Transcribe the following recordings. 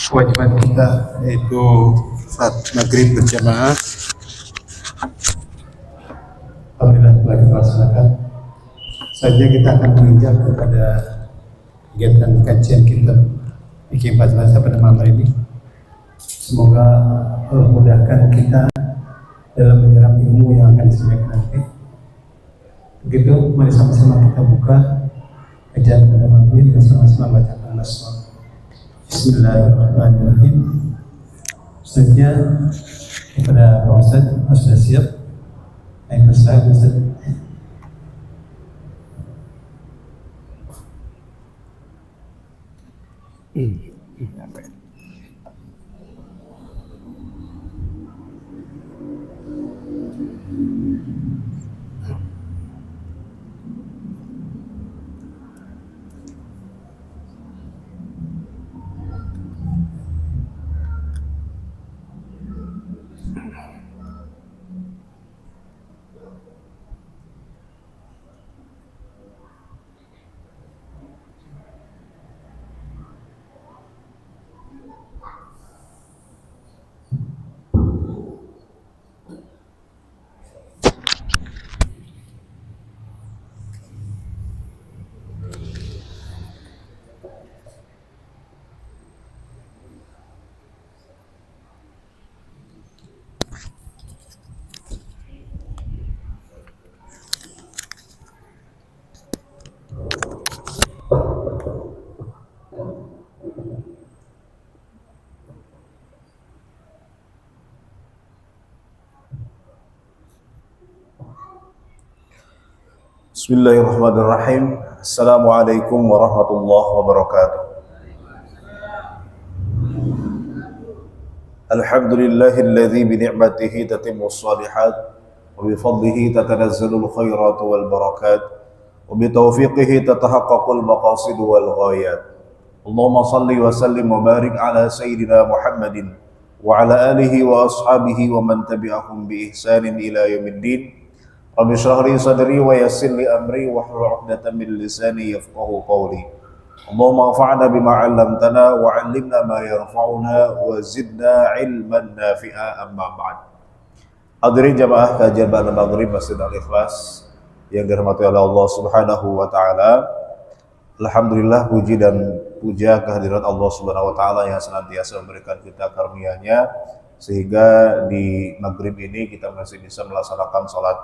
kewajiban kita, yaitu saat maghrib berjamaah. Apabila telah kita laksanakan saja, kita akan menginjak kepada kegiatan kajian kitab Fikih 14 pada malam hari ini. Semoga Allah mudahkan kita dalam menyerap ilmu yang akan disampaikan nanti. Begitu, mari sama-sama kita buka kajian pada malam ini dengan sama-sama bacakan Al-Asma. Bismillahirrahmanirrahim. Selanjutnya kepada Pak Ustadz, sudah siap? Yang bersahabat Ustadz. Bismillahirrahmanirrahim. Assalamualaikum warahmatullahi wabarakatuh. Alhamdulillahilladzi bi ni'matihi tatimmus shalihat wa bi fadlihi tatanazzalul khairat wal barakat wa bi taufiqihi tatahaqqaqul maqasid wal ghayat. Allahumma shalli wa sallim wa barik ala sayyidina Muhammadin wa ala alihi wa ashabihi wa man tabi'ahum bi ihsanin ila yaumiddin. Rabbi shrah li sadri wa yassir li amri wahlul 'uqdatam min lisani yafqahu qawli. Allahumma anfa'na bima 'allamtana wa 'allimna ma yanfa'una wa zidna 'ilman nafi'a, amma ba'd. Hadirin jamaah kajian ba'da maghrib Masjid Al-Ikhlas yang dirahmati oleh Allah Subhanahu wa taala. Alhamdulillah, puji dan puja kehadirat Allah Subhanahu wa taala yang senantiasa memberikan kita karunia-Nya sehingga di maghrib ini kita masih bisa melaksanakan salat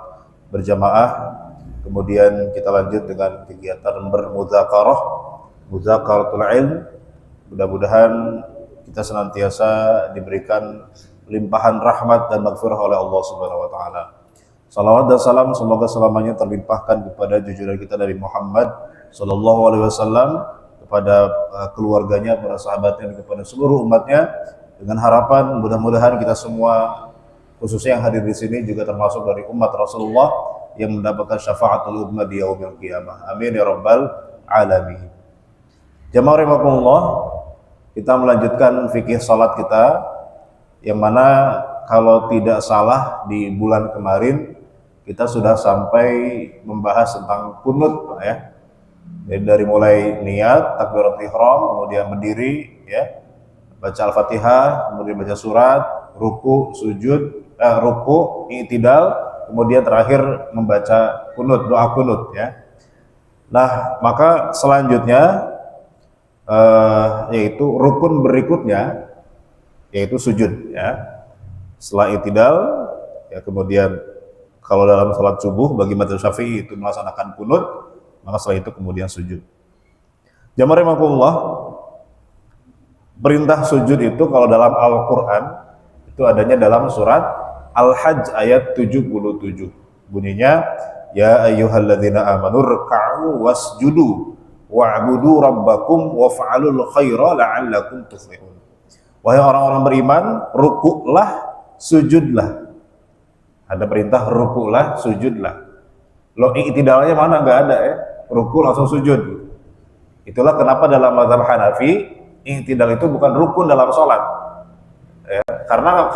berjamaah. Kemudian kita lanjut dengan kegiatan bermudzakarah, mudzakaratul ilm. Mudah-mudahan kita senantiasa diberikan limpahan rahmat dan maghfirah oleh Allah Subhanahu wa taala. Salawat dan salam semoga selamanya terlimpahkan kepada junjungan kita Nabi Muhammad sallallahu alaihi wasallam, kepada keluarganya, para sahabatnya, dan kepada seluruh umatnya, dengan harapan mudah-mudahan kita semua, khususnya yang hadir di sini, juga termasuk dari umat Rasulullah yang mendapatkan syafaatul ummah di yaumil qiyamah. Amin ya rabbal alamin. Jamaah rahimakumullah, kita melanjutkan fikih salat kita, yang mana kalau tidak salah di bulan kemarin kita sudah sampai membahas tentang kunut, Pak, ya. Jadi dari mulai niat, takbiratul ihram, kemudian berdiri, ya, baca Al-Fatihah, kemudian baca surat, ruku, sujud, ruku, i'tidal, kemudian terakhir membaca kunut, doa kunut, ya. Nah, maka selanjutnya yaitu rukun berikutnya, yaitu sujud, ya. Setelah i'tidal, ya, kemudian kalau dalam salat subuh bagi madzhab Syafi'i itu melaksanakan kunut, maka setelah itu kemudian sujud. Jamaah rahimakumullah, perintah sujud itu kalau dalam Al-Qur'an itu adanya dalam surat Al-Hajj ayat 77. Bunyinya, ya ayyuhalladzina amanu ruk'u wasjudu wa'budu rabbakum waf'alul khaira la'allakum tuflihun. Wahai orang-orang beriman, rukuklah, sujudlah. Ada perintah rukuklah, sujudlah. Lo i'tidalnya mana? Enggak ada, ya. Ruku langsung sujud. Itulah kenapa dalam mazhab Hanafi i'tidal itu bukan rukun dalam sholat. Ya, kenapa?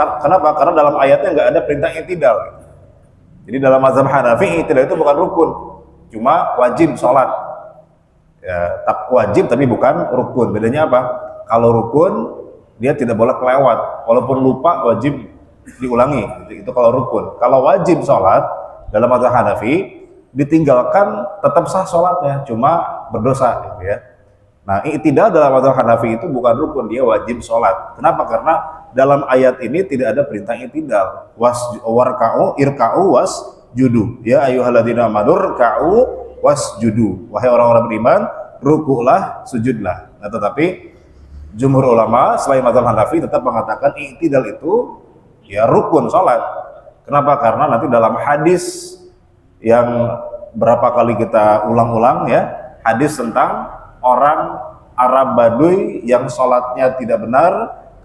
Karena dalam ayatnya nggak ada perintah i'tidal. Jadi dalam mazhab Hanafi i'tidal itu bukan rukun, cuma wajib sholat. Ya, wajib tapi bukan rukun. Bedanya apa? Kalau rukun dia tidak boleh kelewat, walaupun lupa wajib diulangi. Itu kalau rukun. Kalau wajib sholat dalam mazhab Hanafi, ditinggalkan tetap sah sholatnya, cuma berdosa gitu ya. Nah, i'tidal dalam mazhab Hanafi itu bukan rukun, dia wajib sholat. Kenapa? Karena dalam ayat ini tidak ada perintah i'tidal. Warka'u irka'u wasjudu. Ya ayyuhalladzina amanu rka'u wasjudu. Wahai orang-orang beriman, ruku'lah, sujudlah. Nah, tetapi jumhur ulama selain mazhab Hanafi tetap mengatakan i'tidal itu ya rukun sholat. Kenapa? Karena nanti dalam hadis yang berapa kali kita ulang-ulang ya, hadis tentang orang Arab Baduy yang sholatnya tidak benar,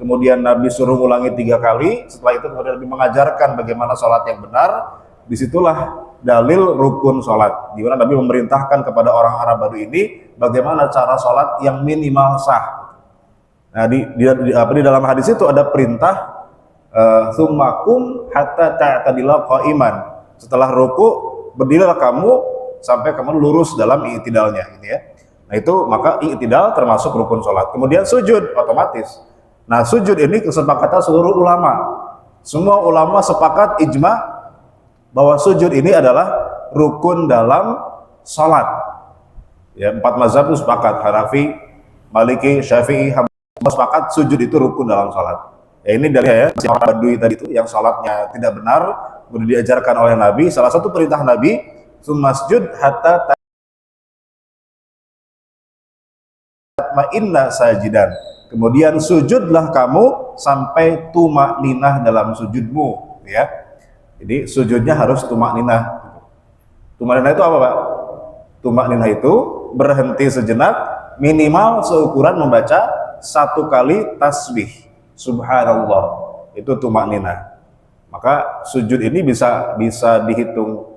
kemudian Nabi suruh ulangi 3 kali, setelah itu kemudian Nabi mengajarkan bagaimana sholat yang benar. Disitulah dalil rukun sholat, di mana Nabi memerintahkan kepada orang Arab Baduy ini bagaimana cara sholat yang minimal sah. Nah, di dalam hadis itu ada perintah summakum hatta ta'tadila qa'iman. Setelah ruku, berdirilah kamu sampai kamu lurus dalam i'tidalnya gitu ya. Nah, itu maka i'tidal termasuk rukun sholat. Kemudian sujud otomatis. Nah, sujud ini kesepakatan seluruh ulama. Semua ulama sepakat ijma bahwa sujud ini adalah rukun dalam sholat. Ya, 4 mazhab itu sepakat, Hanafi, Maliki, Syafi'i, Hambali sepakat sujud itu rukun dalam sholat. Ya, ini dari ya orang Badui tadi itu yang sholatnya tidak benar, sudah diajarkan oleh Nabi. Salah satu perintah Nabi, "Sumasjud hatta tatma'inna sajidan." Kemudian sujudlah kamu sampai tumakninah dalam sujudmu, ya. Jadi sujudnya harus tumakninah. Tumakninah itu apa, Pak? Tumakninah itu berhenti sejenak, minimal seukuran membaca 1 kali tasbih. Subhanallah. Itu tumakninah. Maka sujud ini bisa dihitung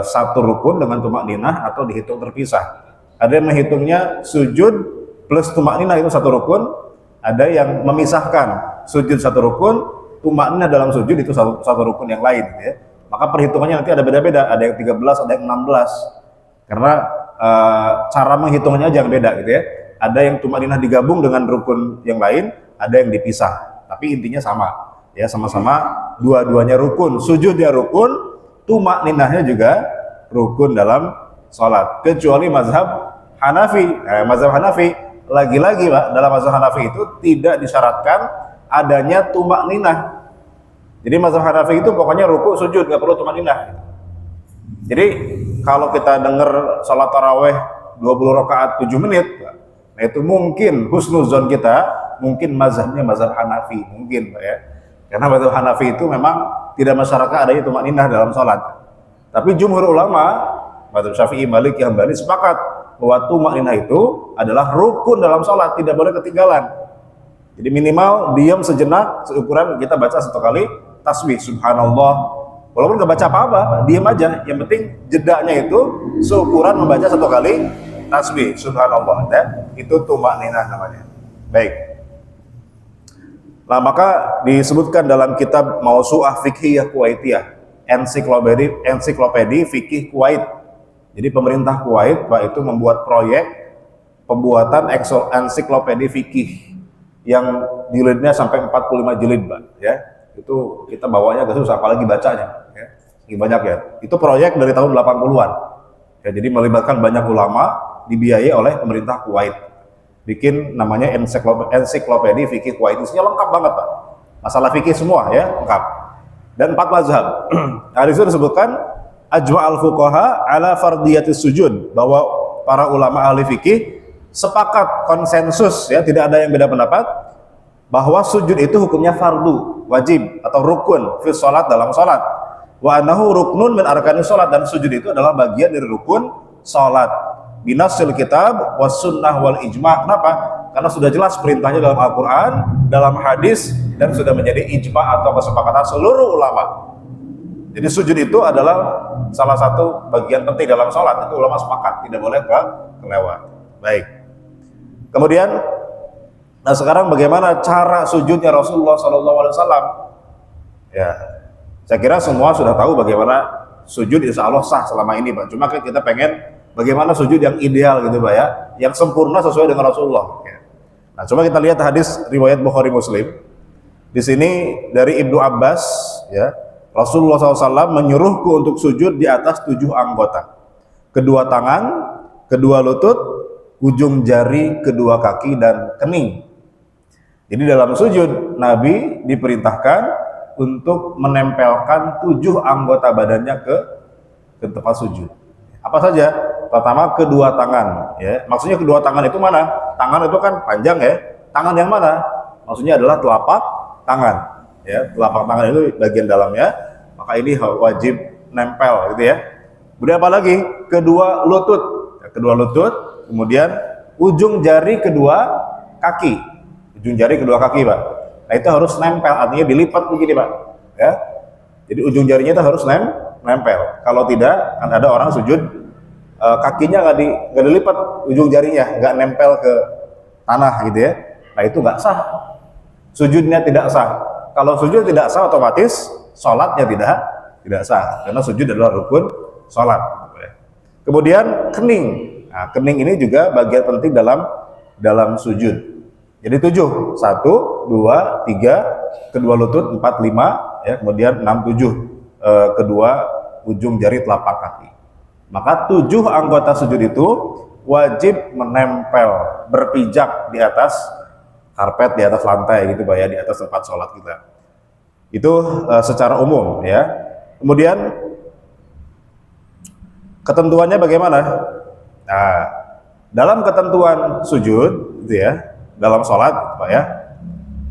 satu rukun dengan tumakninah atau dihitung terpisah. Ada yang menghitungnya sujud plus tumakninah itu 1 rukun, ada yang memisahkan sujud 1 rukun, tumakninah dalam sujud itu satu rukun yang lain ya. Maka perhitungannya nanti ada beda-beda, ada yang 13, ada yang 16. Karena cara menghitungnya aja yang beda gitu ya. Ada yang tumakninah digabung dengan rukun yang lain, ada yang dipisah. Tapi intinya sama. Ya, sama-sama dua-duanya rukun. Sujudnya rukun, tumakninahnya juga rukun dalam sholat. Kecuali mazhab Hanafi. Mazhab Hanafi lagi-lagi, Pak, dalam mazhab Hanafi itu tidak disyaratkan adanya tumakninah. Jadi mazhab Hanafi itu pokoknya ruku, sujud, nggak perlu tumakninah. Jadi kalau kita dengar sholat taraweh 20 rakaat 7 menit, nah itu mungkin husnuzon kita, mungkin mazhabnya mazhab Hanafi, mungkin Pak ya. Karena mazhab Hanafi itu memang tidak masyarakat adanya tumakninah dalam sholat. Tapi jumhur ulama, mazhab Syafi'i, Maliki, Hambali sepakat bahwa tumakninah itu adalah rukun dalam sholat, tidak boleh ketinggalan. Jadi minimal diam sejenak, seukuran kita baca 1 kali tasbih, subhanallah. Walaupun nggak baca apa-apa, diam aja. Yang penting jedanya itu seukuran membaca 1 kali tasbih, subhanallah. Dan itu tumakninah namanya. Baik. Nah, maka disebutkan dalam kitab Mausu'ah Fiqhiyah Kuwaitiyah, ensiklopedi fikih Kuwait. Jadi pemerintah Kuwait, Pak, itu membuat proyek pembuatan ensiklopedi fikih yang jilidnya sampai 45 jilid, Pak, ya. Itu kita bawanya agak susah, apalagi bacanya, ya. Ini banyak ya. Itu proyek dari tahun 80-an. Ya, jadi melibatkan banyak ulama, dibiayai oleh pemerintah Kuwait. Bikin namanya ensiklopedi fikih Kuwait. Isinya lengkap banget, Pak. Masalah fikih semua ya, lengkap. Dan 4 mazhab. Nah, di situ disebutkan ajma'al fuqaha ala fardiyatis sujud, bahwa para ulama ahli fikih sepakat konsensus ya, tidak ada yang beda pendapat bahwa sujud itu hukumnya fardu, wajib atau rukun fi sholat, dalam sholat. Wa annahu ruknun min arkanis sholat, dan sujud itu adalah bagian dari rukun sholat. Binasil kitab was sunnah wal ijma'. Kenapa? Karena sudah jelas perintahnya dalam Al-Quran, dalam hadis, dan sudah menjadi ijma' atau kesepakatan seluruh ulama. Jadi sujud itu adalah salah satu bagian penting dalam sholat. Itu ulama sepakat, tidak boleh kelewat. Baik. Kemudian, nah sekarang bagaimana cara sujudnya Rasulullah SAW? Ya, saya kira semua sudah tahu bagaimana sujud insya Allah sah selama ini, Pak. Cuma kita pengen bagaimana sujud yang ideal gitu, Pak ya, yang sempurna sesuai dengan Rasulullah. Ya. Nah, coba kita lihat hadis riwayat Bukhari Muslim. Di sini dari Ibnu Abbas, ya, Rasulullah SAW menyuruhku untuk sujud di atas 7 anggota. Kedua tangan, kedua lutut, ujung jari, kedua kaki, dan kening. Jadi dalam sujud, Nabi diperintahkan untuk menempelkan 7 anggota badannya ke tempat sujud. Apa saja? Pertama, kedua tangan. Ya, maksudnya kedua tangan itu mana? Tangan itu kan panjang ya. Tangan yang mana? Maksudnya adalah telapak tangan. Ya, telapak tangan itu bagian dalamnya. Maka ini wajib nempel, gitu ya. Kemudian apa lagi? Kedua lutut. Ya, kedua lutut. Kemudian ujung jari kedua kaki. Ujung jari kedua kaki, Pak. Nah, itu harus nempel. Artinya dilipat begini, Pak. Ya. Jadi ujung jarinya itu harus nempel. Kalau tidak, kan ada orang sujud kakinya nggak dilipat, ujung jarinya nggak nempel ke tanah, gitu ya. Nah, itu nggak sah. Sujudnya tidak sah. Kalau sujud tidak sah, otomatis sholatnya tidak sah. Karena sujud adalah rukun sholat. Kemudian kening. Nah, kening ini juga bagian penting dalam sujud. Jadi 7, 1, 2, 3, kedua lutut, 4, 5, ya, kemudian 6, 7, kedua ujung jari telapak kaki. Maka 7 anggota sujud itu wajib menempel, berpijak di atas karpet, di atas lantai, gitu Pak ya, di atas tempat sholat kita. Itu secara umum ya. Kemudian ketentuannya bagaimana? Nah, dalam ketentuan sujud, gitu ya, dalam sholat, Pak ya.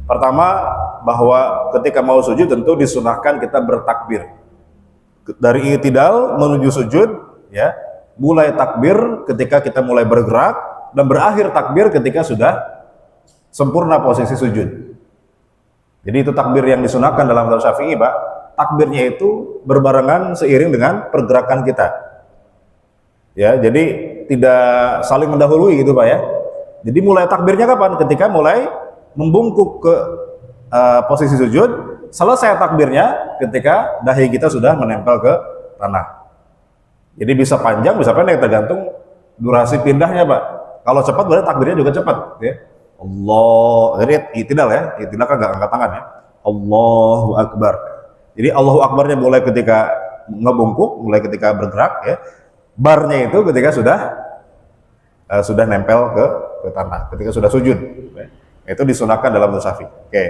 Pertama, bahwa ketika mau sujud tentu disunahkan kita bertakbir. Dari i'tidal menuju sujud, ya, mulai takbir ketika kita mulai bergerak dan berakhir takbir ketika sudah sempurna posisi sujud. Jadi itu takbir yang disunahkan dalam mazhab Syafi'i, Pak. Takbirnya itu berbarengan seiring dengan pergerakan kita. Ya, jadi tidak saling mendahului gitu, Pak ya. Jadi mulai takbirnya kapan? Ketika mulai membungkuk ke posisi sujud. Selesai takbirnya ketika dahi kita sudah menempel ke tanah. Jadi bisa panjang, bisa pendek, tergantung durasi pindahnya, Pak. Kalau cepat berarti takbirnya juga cepat, ya. Allah, jadi i'tidal ya, i'tidal kan nggak angkat tangan ya. Allahu Akbar. Jadi Allahu Akbarnya mulai ketika ngebungkuk, mulai ketika bergerak, ya. Barnya itu ketika sudah nempel ke tanah, ketika sudah sujud. Ya. Itu disunahkan dalam mazhab Syafi'i. Oke.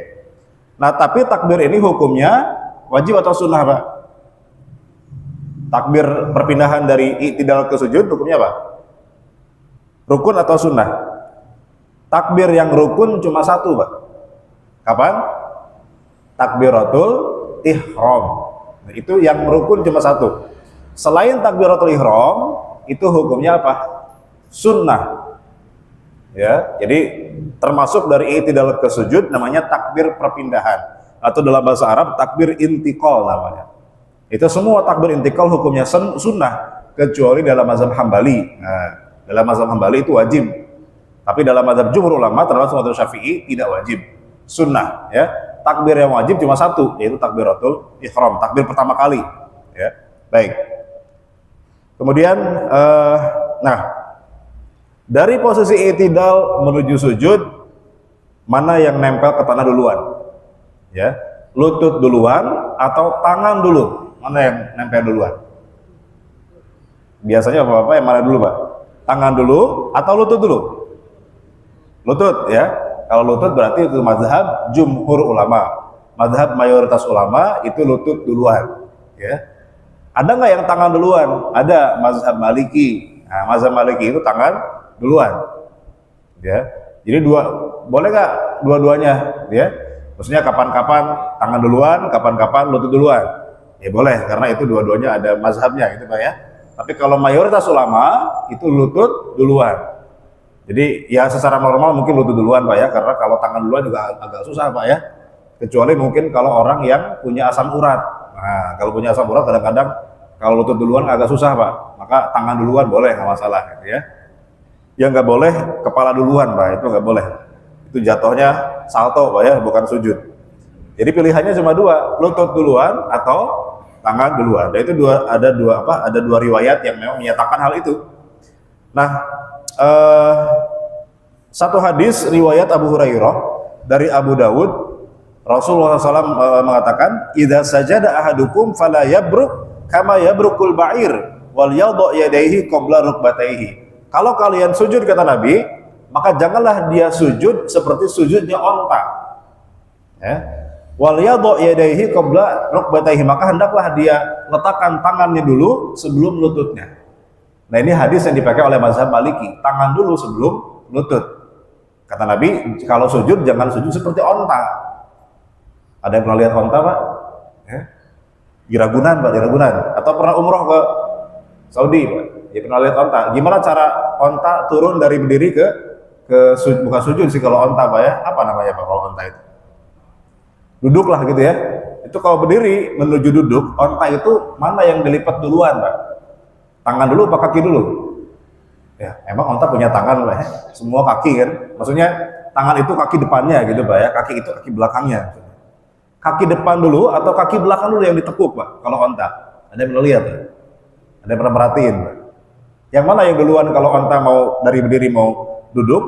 Nah, tapi takbir ini hukumnya wajib atau sunnah, Pak? Takbir perpindahan dari i'tidal ke sujud hukumnya apa? Rukun atau sunnah? Takbir yang rukun cuma satu, Pak. Kapan? Takbiratul ihram. Nah, itu yang rukun cuma satu. Selain takbiratul ihram, itu hukumnya apa? Sunnah. Ya, jadi termasuk dari i'tidal ke sujud namanya takbir perpindahan, atau dalam bahasa Arab takbir intiqal namanya. Itu semua takbir intiqal hukumnya sunnah kecuali dalam mazhab Hambali. Nah, dalam mazhab Hambali itu wajib. Tapi dalam mazhab jumhur ulama termasuk mazhab Syafi'i tidak wajib. Sunnah, ya. Takbir yang wajib cuma satu, yaitu takbiratul ihram, takbir pertama kali, ya. Baik. Kemudian dari posisi i'tidal menuju sujud, mana yang nempel ke tanah duluan? Ya, lutut duluan atau tangan dulu? Mana yang nempel duluan? Biasanya Bapak yang mana dulu, Pak? Tangan dulu atau lutut dulu? Lutut, ya. Kalau lutut berarti itu mazhab jumhur ulama. Mazhab mayoritas ulama itu lutut duluan, ya. Ada nggak yang tangan duluan? Ada, mazhab Maliki. Nah, mazhab Maliki itu tangan duluan, ya. Jadi boleh nggak dua-duanya, ya? Maksudnya kapan-kapan tangan duluan, kapan-kapan lutut duluan, ya boleh, karena itu dua-duanya ada mazhabnya, gitu Pak ya. Tapi kalau mayoritas ulama itu lutut duluan. Jadi ya secara normal mungkin lutut duluan, Pak ya, karena kalau tangan duluan juga agak susah, Pak ya. Kecuali mungkin kalau orang yang punya asam urat. Nah, kalau punya asam urat kadang-kadang kalau lutut duluan agak susah, Pak. Maka tangan duluan boleh, nggak masalah, gitu ya. Yang nggak boleh kepala duluan, Pak, itu nggak boleh. Itu jatuhnya salto, Pak ya, bukan sujud. Jadi pilihannya cuma dua, lutut duluan atau tangan duluan. Dan itu ada dua riwayat yang memang menyatakan hal itu. Nah, Satu hadis riwayat Abu Hurairah dari Abu Dawud, Rasulullah SAW mengatakan, "Idza sajada ahadukum fala yabruk kama yabrukul ba'ir wal yadha yadayhi qabla rukbatayhi." Kalau kalian sujud, kata Nabi, maka janganlah dia sujud seperti sujudnya onta. Ya. Wal yadha yadayhi qabla rukbatayhi, maka hendaklah dia letakkan tangannya dulu sebelum lututnya. Nah, ini hadis yang dipakai oleh mazhab Maliki, tangan dulu sebelum lutut. Kata Nabi, kalau sujud jangan sujud seperti onta. Ada yang pernah lihat onta, Pak? Ya? Di Ragunan, Pak, di Ragunan. Atau pernah umroh ke Saudi, Pak? Ya, pernah lihat onta. Gimana cara onta turun dari berdiri ke bukan sujud sih kalau onta, Pak, ya? Apa namanya, Pak, kalau onta itu? Duduklah gitu ya. Itu kalau berdiri menuju duduk, onta itu mana yang dilipat duluan, Pak? Tangan dulu apa kaki dulu? Ya, emang onta punya tangan, Pak, ya? Semua kaki kan? Maksudnya tangan itu kaki depannya gitu, Pak, ya? Kaki itu kaki belakangnya. Kaki depan dulu atau kaki belakang dulu yang ditekuk, Pak, kalau onta? Ada yang pernah lihat, ya? Ada yang pernah merhatiin, Pak? Yang mana yang duluan kalau onta mau dari berdiri mau duduk?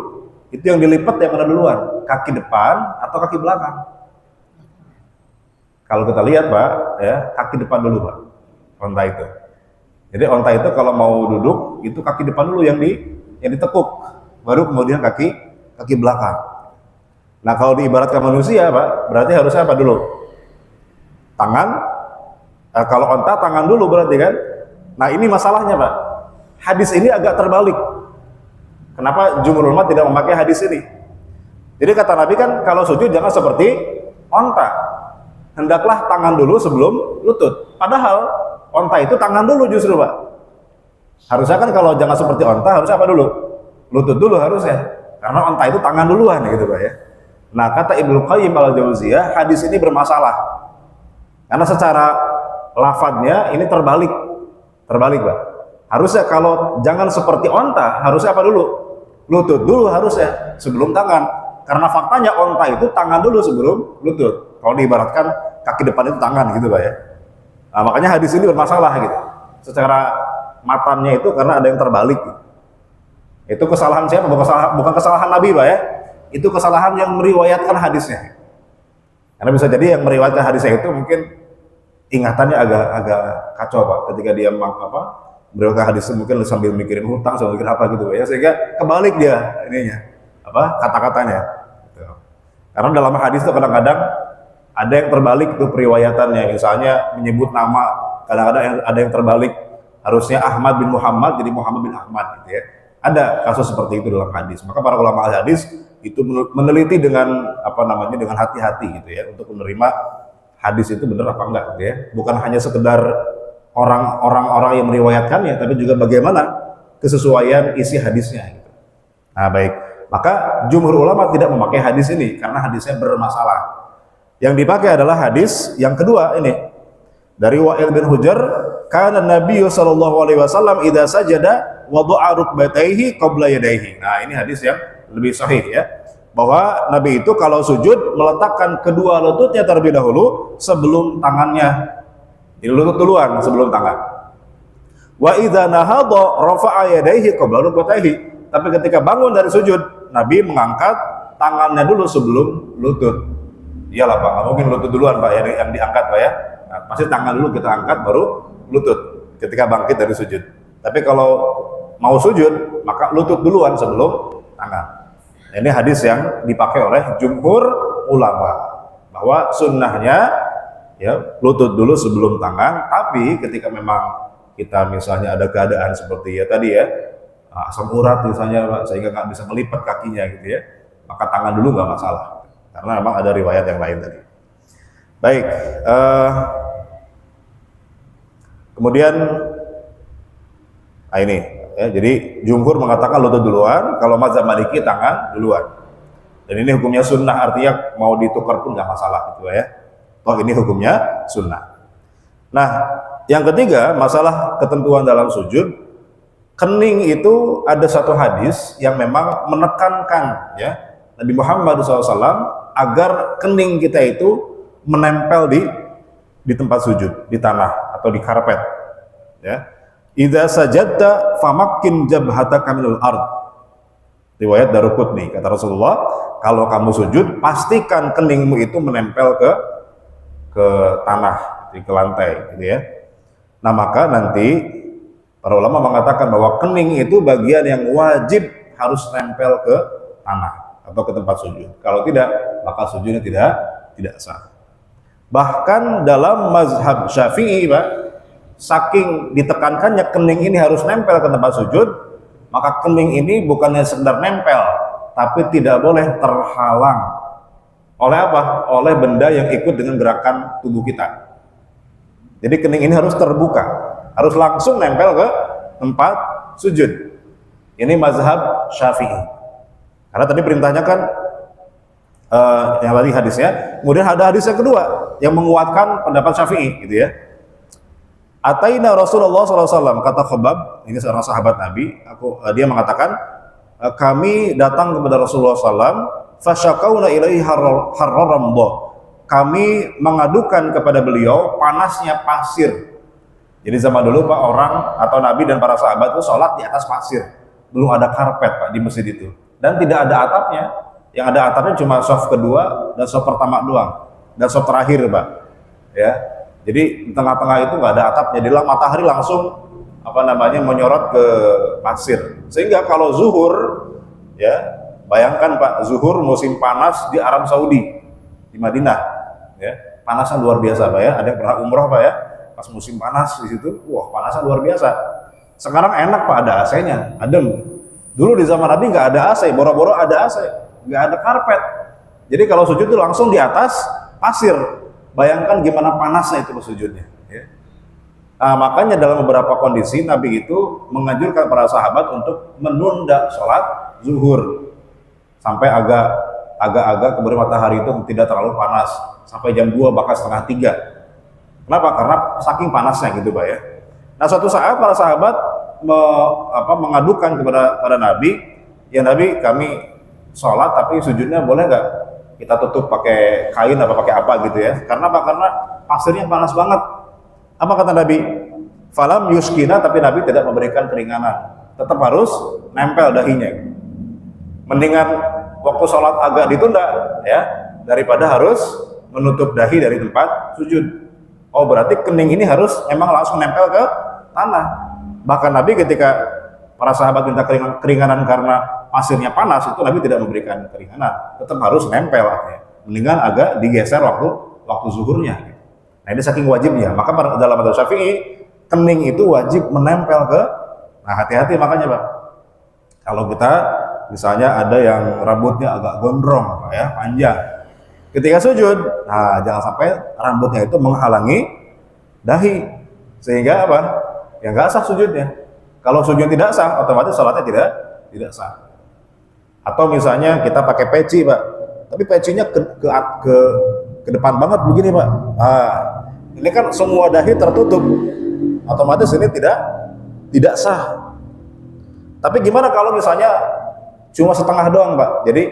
Itu yang dilipat yang mana duluan? Kaki depan atau kaki belakang? Kalau kita lihat, Pak, ya, kaki depan dulu, Pak, onta itu. Jadi onta itu kalau mau duduk itu kaki depan dulu yang ditekuk, baru kemudian kaki belakang. Nah, kalau diibaratkan manusia, Pak, berarti harusnya apa dulu? Tangan. Kalau onta tangan dulu berarti kan. Nah, ini masalahnya, Pak. Hadis ini agak terbalik. Kenapa jumhur ulama tidak memakai hadis ini? Jadi kata Nabi kan kalau sujud jangan seperti onta. Hendaklah tangan dulu sebelum lutut. Padahal onta itu tangan dulu justru, Pak. Harusnya kan kalau jangan seperti onta, harusnya apa dulu? Lutut dulu harusnya. Karena onta itu tangan duluan gitu, Pak, ya. Nah, kata Ibnu Qayyim al-Jauziyah, hadis ini bermasalah. Karena secara lafadznya ini terbalik. Terbalik, Pak. Harusnya kalau jangan seperti onta, harusnya apa dulu? Lutut dulu harusnya sebelum tangan. Karena faktanya onta itu tangan dulu sebelum lutut. Kalau diibaratkan kaki depan itu tangan gitu, Pak, ya. Nah, makanya hadis ini bermasalah gitu. Secara matannya itu karena ada yang terbalik. Itu kesalahan siapa? Bukan kesalahan Nabi, Pak, ya. Itu kesalahan yang meriwayatkan hadisnya. Karena bisa jadi yang meriwayatkan hadisnya itu mungkin ingatannya agak kacau, Pak, ketika dia meriwayatkan hadis mungkin sambil mikirin hutang, sambil mikirin apa gitu, Pak, ya. Sehingga kebalik dia ininya, kata-katanya. Gitu. Karena dalam hadis itu kadang-kadang ada yang terbalik tuh periwayatannya, misalnya menyebut nama, kadang-kadang ada yang terbalik, harusnya Ahmad bin Muhammad jadi Muhammad bin Ahmad gitu, ya. Ada kasus seperti itu dalam hadis. Maka para ulama hadis itu meneliti dengan dengan hati-hati gitu, ya, untuk menerima hadis itu benar apa enggak gitu, ya. Bukan hanya sekedar orang-orang yang meriwayatkannya, tapi juga bagaimana kesesuaian isi hadisnya gitu. Nah, baik. Maka jumhur ulama tidak memakai hadis ini karena hadisnya bermasalah. Yang dipakai adalah hadis yang kedua ini dari Wa'il bin Hujr, kana Nabi sallallahu alaihi wasallam idza sajada wada'a rukbatayhi qabla yadayhi. Nah, ini hadis yang lebih sahih, ya, bahwa Nabi itu kalau sujud meletakkan kedua lututnya terlebih dahulu sebelum tangannya. Jadi lutut duluan sebelum tangan. Wa idza nahadha rafa'a yadayhi qabla rukbatayhi. Tapi ketika bangun dari sujud, Nabi mengangkat tangannya dulu sebelum lutut. Iyalah, Pak, nggak mungkin lutut duluan, Pak, yang diangkat, Pak, ya. Nah, pasti tangan dulu kita angkat baru lutut ketika bangkit dari sujud. Tapi kalau mau sujud maka lutut duluan sebelum tangan. Nah, ini hadis yang dipakai oleh jumhur ulama bahwa sunnahnya, ya, lutut dulu sebelum tangan. Tapi ketika memang kita misalnya ada keadaan seperti ya tadi, ya, asam urat misalnya, Pak, sehingga nggak bisa melipat kakinya gitu, ya, maka tangan dulu nggak masalah. Karena memang ada riwayat yang lain tadi. Baik, kemudian ini, ya, jadi jumhur mengatakan lutut duluan, kalau mazhab Maliki tangan duluan. Dan ini hukumnya sunnah, artinya mau ditukar pun nggak masalah gitu, ya. Toh ini hukumnya sunnah. Nah, yang ketiga masalah ketentuan dalam sujud, kening itu ada satu hadis yang memang menekankan, ya, Nabi Muhammad SAW agar kening kita itu menempel di tempat sujud, di tanah atau di karpet, ya. Idza sajadta famakkin jabhataka minal ard. Riwayat Daruqutni, kata Rasulullah, kalau kamu sujud pastikan keningmu itu menempel ke tanah, ke lantai, gitu ya. Nah maka nanti para ulama mengatakan bahwa kening itu bagian yang wajib harus nempel ke tanah atau ke tempat sujud. Kalau tidak, maka sujudnya tidak sah. Bahkan dalam mazhab Syafi'i, Pak, saking ditekankannya kening ini harus nempel ke tempat sujud, maka kening ini bukannya sekedar nempel, tapi tidak boleh terhalang oleh apa? Oleh benda yang ikut dengan gerakan tubuh kita. Jadi kening ini harus terbuka, harus langsung nempel ke tempat sujud. Ini mazhab Syafi'i. Karena tadi perintahnya kan yang tadi hadisnya, kemudian ada hadis yang kedua yang menguatkan pendapat Syafi'i, gitu ya. Ataina Rasulullah SAW, kata Khabbab, ini seorang sahabat Nabi, dia mengatakan, kami datang kepada Rasulullah SAW, fasyakauna ilaihi harraramdo. Kami mengadukan kepada beliau panasnya pasir. Jadi zaman dulu Pak, orang atau Nabi dan para sahabat itu sholat di atas pasir. Belum ada karpet Pak di masjid itu. Dan tidak ada atapnya. Yang ada atapnya cuma shaf kedua dan shaf pertama doang. Dan shaf terakhir Pak. Ya. Jadi di tengah-tengah itu nggak ada atapnya. Jadi matahari langsung menyorot ke pasir. Sehingga kalau zuhur, ya bayangkan Pak, zuhur musim panas di Arab Saudi, di Madinah, ya panasnya luar biasa Pak ya. Ada yang pernah umroh Pak ya, pas musim panas di situ, wah panasnya luar biasa. Sekarang enak Pak, ada AC-nya, adem. Dulu di zaman Nabi nggak ada AC, boro-boro ada AC, nggak ada karpet. Jadi kalau sujud itu langsung di atas pasir. Bayangkan gimana panasnya itu sujudnya. Ya. Nah, makanya dalam beberapa kondisi Nabi itu menganjurkan para sahabat untuk menunda sholat zuhur sampai agak-agak kemudian matahari itu tidak terlalu panas sampai jam 2 bahkan setengah 3. Kenapa? Karena saking panasnya gitu Pak ya. Nah suatu saat para sahabat mengadukan kepada Nabi, ya Nabi kami sholat tapi sujudnya boleh nggak kita tutup pakai kain apa pakai apa gitu ya? Karena apa? Karena pasirnya panas banget. Apa kata Nabi? Falam yuskina, tapi Nabi tidak memberikan keringanan. Tetap harus nempel dahinya. Mendingan waktu sholat agak ditunda ya daripada harus menutup dahi dari tempat sujud. Oh berarti kening ini harus memang langsung nempel ke tanah. Bahkan Nabi ketika para sahabat minta keringanan karena pasirnya panas, itu Nabi tidak memberikan keringanan, tetap harus nempel artinya. Mendingan agak digeser waktu zuhurnya. Nah ini saking wajibnya. Maka dalam mazhab Syafi'i kening itu wajib menempel ke. Nah hati-hati makanya Pak. Kalau kita misalnya ada yang rambutnya agak gondrong Pak ya, panjang. Ketika sujud, nah jangan sampai rambutnya itu menghalangi dahi. Sehingga apa? Ya nggak sah sujudnya. Kalau sujud tidak sah, otomatis sholatnya tidak sah. Atau misalnya kita pakai peci Pak, tapi pecinya ke depan banget begini Pak. Nah, ini kan semua dahi tertutup, otomatis ini tidak sah. Tapi gimana kalau misalnya cuma setengah doang Pak? Jadi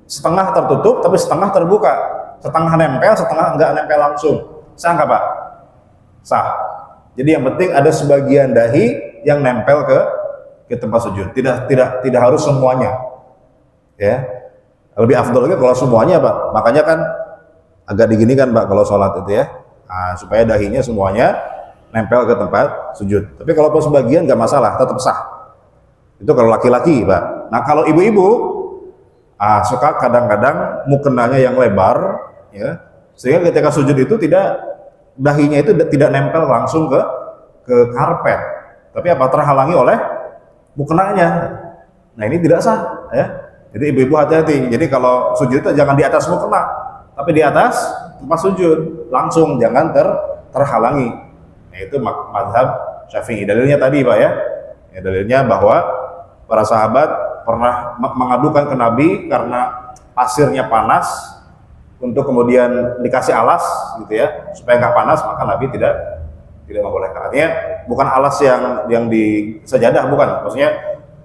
setengah tertutup tapi setengah terbuka, setengah nempel, setengah enggak nempel langsung. Sah nggak Pak? Sah. Jadi yang penting ada sebagian dahi yang nempel ke tempat sujud. Tidak harus semuanya. Ya. Lebih afdal lagi kalau semuanya Pak. Makanya kan agak diginikan Pak kalau sholat itu ya. Nah, supaya dahinya semuanya nempel ke tempat sujud. Tapi kalau sebagian nggak masalah, tetap sah. Itu kalau laki-laki Pak. Nah kalau ibu-ibu suka kadang-kadang mukenanya yang lebar, ya, sehingga ketika sujud itu dahinya itu tidak nempel langsung ke karpet, tapi apa terhalangi oleh mukenanya. Nah ini tidak sah, ya. Jadi ibu-ibu hati-hati. Jadi kalau sujud itu jangan di atas mukena, tapi di atas tempat sujud langsung, jangan terhalangi. Nah itu mazhab Syafi'i. Dalilnya tadi Pak ya, dalilnya bahwa para sahabat pernah mengadukan ke Nabi karena pasirnya panas, untuk kemudian dikasih alas gitu ya supaya nggak panas, maka Nabi tidak membolehkan. Artinya bukan alas yang di sajadah, bukan, maksudnya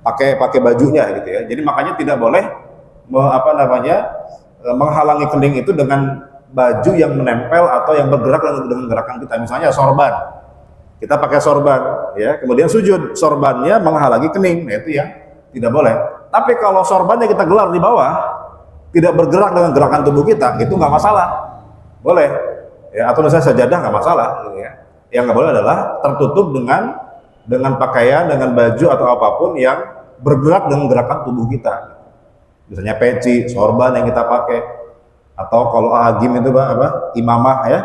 pakai bajunya gitu ya. Jadi makanya tidak boleh menghalangi kening itu dengan baju yang menempel atau yang bergerak dengan gerakan kita. Misalnya sorban, kita pakai sorban ya, kemudian sujud, sorbannya menghalangi kening, nah itu yang tidak boleh. Tapi kalau sorbannya kita gelar di bawah, tidak bergerak dengan gerakan tubuh kita, itu nggak masalah, boleh. Ya, atau misalnya sajadah nggak masalah. Gitu ya. Yang nggak boleh adalah tertutup dengan pakaian, dengan baju atau apapun yang bergerak dengan gerakan tubuh kita. Misalnya peci, sorban yang kita pakai, atau kalau agim itu imamah ya,